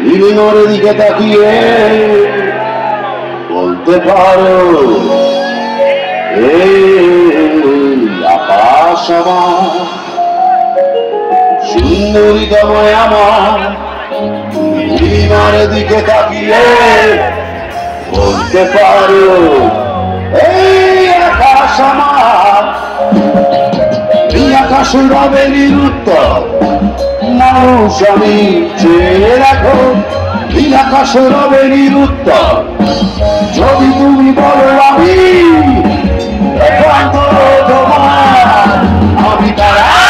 নীলিমার দিকে তাকিয়ে বলতে পারো, এই আকাশ আমার, সুন্দরী তোমায় আমার। নীলিমার দিকে তাকিয়ে বলতে পারো, এই আকাশ আমার। এই আকাশ রবে নিরুত্তর, মানুষ আমি চেয়ে রাখো। এই আকাশ রবে নিরুত্তর, যদি তুমি বলো আমি একান্ত তোমার, আমি তারা